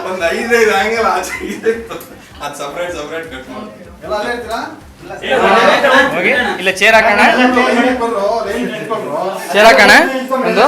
ಒಂದು 5 ಆಂಗಲ್ ಆಚೆ ಇದೆ, ಅದು ಸಪ್ರೇಟ್ ಕಟ್ ಮಾಡಿ ಎಲ್ಲ ಅಲ್ಲೇ ಇರ್ತೀರಾ? ಇಲ್ಲ ಚೇರ್ ಹಾಕೋಣ, ಚೇರ್ ಹಾಕೋಣ ಒಂದು.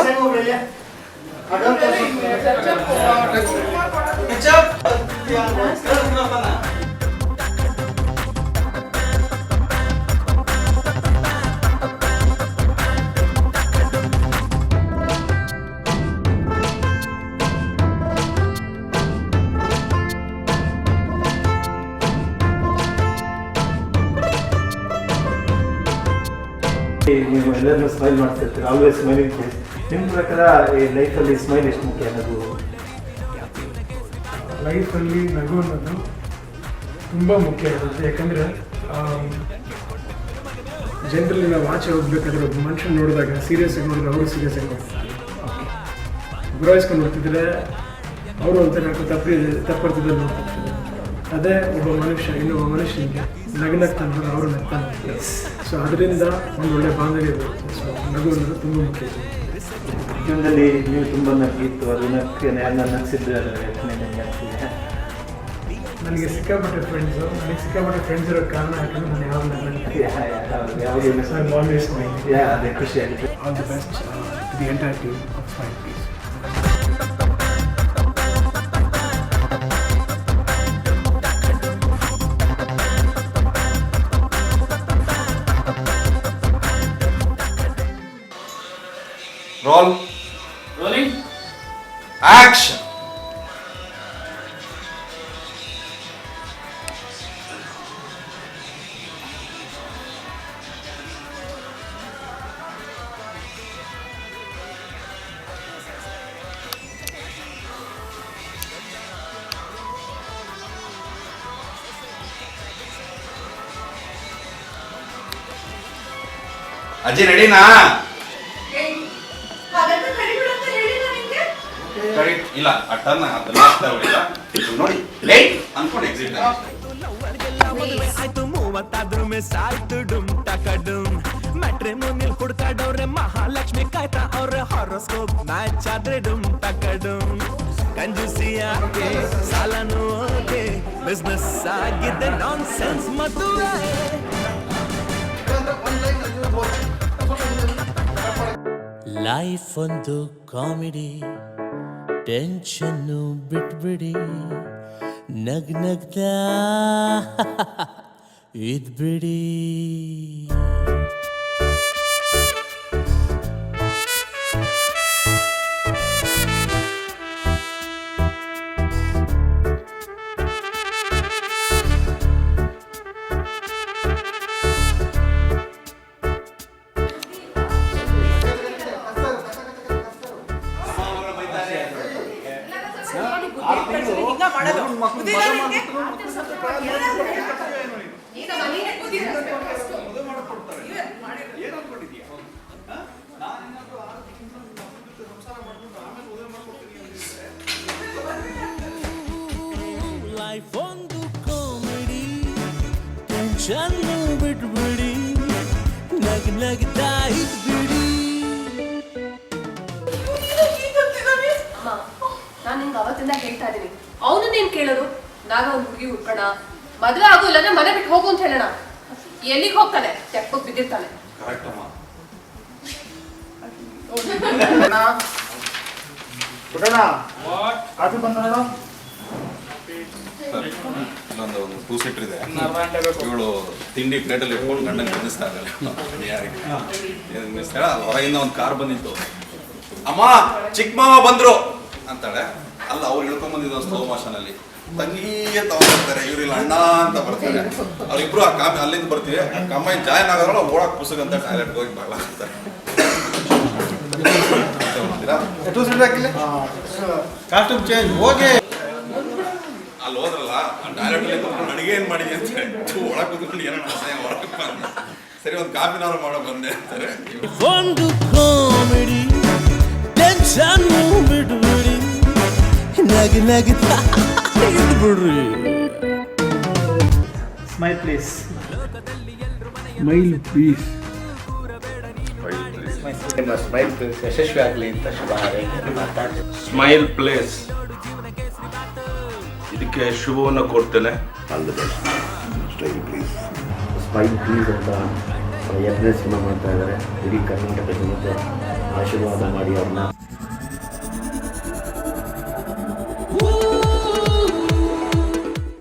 ನೀವು ಎಲ್ಲರೂ ಸ್ಮೈಲ್ ಮಾಡ್ತಿರ್ತೀರ, ಆಲ್ವೇಸ್ ಸ್ಮೈಲಿಂಗ್ ಫೇಸ್. ನಿಮ್ಮ ಪ್ರಕಾರ ಈ ಲೈಫಲ್ಲಿ ಸ್ಮೈಲ್ ಎಷ್ಟು ಮುಖ್ಯ? ನಗು ಲೈಫಲ್ಲಿ ನಗು ಅನ್ನೋದು ತುಂಬ ಮುಖ್ಯ ಇರುತ್ತೆ. ಯಾಕಂದರೆ ಜನರಲ್ಲಿ ನಾವು ಆಚೆ ಹೋಗ್ಬೇಕಾದ್ರೆ ಒಬ್ಬ ಮನುಷ್ಯನ ನೋಡಿದಾಗ ಸೀರಿಯಸ್ ಆಗಿ ನೋಡಿದ್ರೆ ಅವರು ಸೀರಿಯಸ್ ಆಗಿ ನೋಡ್ತಾರೆ, ಗುರಾಯಿಸ್ಕೊಂಡು ನೋಡ್ತಿದ್ರೆ ಅವರು ಒಂಥರ ತಪ್ಪರ್ತಿದ್ರೆ ನೋಡ್ತಿರ್ತಾರೆ. ಅದೇ ಒಬ್ಬ ಮನುಷ್ಯ ಇನ್ನೊಬ್ಬ ಮನುಷ್ಯನಿಗೆ ನಗ್ನಗ್ತಾ ನೋಡಿದ್ರೆ ಅವರು ನಗ್ತಾನೆ. ಸೊ ಅದರಿಂದ ಒಂದು ಒಳ್ಳೆ ಬಾಂಧವ್ಯ ಬರುತ್ತೆ. ಸೊ ನಗು ಅನ್ನೋದು ತುಂಬ ಮುಖ್ಯ. ಜೀವನದಲ್ಲಿ ನೀವು ತುಂಬ ನಗ್ಗಿತ್ತು, ಅದು ನಗ್ಸಿದ್ರೆ ನನಗೆ ಸಿಕ್ಕಾಪಟ್ಟೆ ಫ್ರೆಂಡ್ಸ್ ಇರೋ ಕಾರಣ ಯಾಕಂದ್ರೆ ನಾನು ಅದೇ ಖುಷಿ ಆಗಿದೆ. All the best the entire team of smile please. Rolling. Action. Ajay, ready na? ಇಲ್ಲ ಅಟ್ಟನ್ನ ಅದನ್ನ ಹೊಡಿಲ್ಲ ನೋಡಿ ಲೇಟ್ ಅನ್ಕೊಂಡು ಎಕ್ಸಿಟ್ ಆಯ್ತು 30 ಸಾಯ್ತು ಡುಮ್ ಟಕಡುಮ್ ಮ್ಯಾಟ್ರಿಮೋನಿಯಲ್ ಹುಡ್ಕಾಡವ್ರೆ ಮಹಾಲಕ್ಷ್ಮಿ ಕಾಯ್ತಾ ಅವ್ರೆ ಹಾರೋಸ್ಕೋಪ್ ಮ್ಯಾಚ್ ಆದ್ರೆ ಡುಮ್ ಟಕಡುಮ್ ಕಂಜೂಸಿಯಾಗೆ ಸಾಲನು ಹೋಗೆ ಬಿಸ್ನೆಸ್ ಆಗಿದೆ ನಾನ್ ಸೆನ್ಸ್ ಮದುವೆ. ಲೈಫ್ ಒಂದು ಕಾಮಿಡಿ, ಟೆನ್ಷನ್ನು ಬಿಟ್ಬಿಡಿ, ನಗ್ನಗ್ತಾ ಇದ್ಬಿಡಿ. ಲೈಫ್ ಒಂದು ಕಾಮಿಡಿ, ಟೆನ್ಷನ್ನು ಬಿಟ್ಬಿಡಿ, ನಗ್ನಗ್ತಾ ಇದ್ಬಿಡಿ. ನಾನು ನಿಂಗೆ ಅವತ್ತಿಂದ ಹೇಳ್ತಾ ಇದೀನಿ, ಅವನು ನೀನ್ ಕೇಳೋದು ನಾಗ ಒಂದು ಹುಡುಗಿ ಹುಡ್ಕೋಣ, ಮದುವೆ ಆಗು ಇಲ್ಲಾಂದ್ರೆ ಮನೆ ಬಿಟ್ಟು ಹೋಗು ಅಂತ ಹೇಳೋಣ. ಎಲ್ಲಿಗೆ ಹೋಗ್ತಾನೆ? ತೆಪ್ಪಕ್ ಬಿದ್ದಿರ್ತಾನೆ. ಇಲ್ಲೊಂದು 2 ಸೀಟರ್ ಇದೆ, ಇವಳು ತಿಂಡಿ ಪ್ಲೇಟಲ್ಲಿ ಇಟ್ಕೊಂಡು ಗಂಡನ ನಿಲ್ಲಿಸ್ತಾ ಇದ್ದಾಳೆ. ಹೊರಗಿಂದ ಒಂದು ಕಾರ್ ಬಂದಿತ್ತು, ಅಮ್ಮ ಚಿಕ್ಕ ಮಾವ ಬಂದ್ರು ಅಂತಾಳೆ. ಅಲ್ಲ ಅವ್ರು ಇಳ್ಕೊಂಡ್ ಬಂದಿದ್ದು ಸ್ಲೋ ಮೋಷನ್ ಅಲ್ಲಿ ತಂಗಿಯೇ ತಗೊಂಡ್ಬರ್ತಾರೆ, ಇವ್ರಿಲ್ಲ ಅಣ್ಣ ಅಂತ ಬರ್ತಾರೆ. ಅವ್ರಿಬ್ರು ಆ ಕಾಮಿ ಅಲ್ಲಿಂದ ಬರ್ತೀವಿ, ಕಮ್ಮಾಯಿ ಜಾಯ್ನ್ ಆಗೋಲ್ಲ ಓಡಕ್ ಪುಸ್ತಕ ಅಂತ ಟಾಯ್ಲೆಟ್ ಹೋಗಿ ಬಾಗ್ಲ ಹಾಕ್ತಾರೆ. ಕಾಸ್ಟ್ಯೂಮ್ ಚೇಂಜ್ ಹೋಗಿ ಅಲ್ಲಿ ಹೋದ್ರಲ್ಲ ಟಾಯ್ಲೆಟ್ ಅಲ್ಲಿ ಅಡಿಗೆ ಏನ್ ಮಾಡಿದೆ ಅಂತ ಒಳಗೆ ಕೂತ್ಕೊಂಡು ಏನೋ ಹೊರಗಪ್ಪ ಅಂತ. ಸರಿ ಒಂದು ಕಾಫಿನಾರು ಮಾಡೋ ಬಂದೆ ಅಂತಾರೆ. ಒಂದು ಕಾಮಿಡಿ, ಟೆನ್ಷನ್ ಬಿಡ್ಬಿಡಿ, ನಗ್ನಗ್ತಾ ಇದ್ಬಿಡ್ರಿ. Smile please. Smile please. ನಿಮ್ಮ ಸ್ಮೈಲ್ ಯಶಸ್ವಿ ಆಗಲಿ ಅಂತ ಶುಭ ಹಾರೈಕೆ ಮಾತಾಡಿ. ಸ್ಮೈಲ್ ಪ್ಲೇಸ್ ಇದಕ್ಕೆ ಶುಭವನ್ನು ಕೊಡ್ತೇನೆ. ಸ್ಮೈಲ್ ಪ್ಲೀಸ್ ಅಂತ 2ನೇ ಸಿನಿಮಾ ಮಾಡ್ತಾ ಇದ್ದಾರೆ. ಇಡೀ ಕರ್ನಾಟಕ ಜನತೆ ಆಶೀರ್ವಾದ ಮಾಡಿ ಅವ್ರನ್ನ.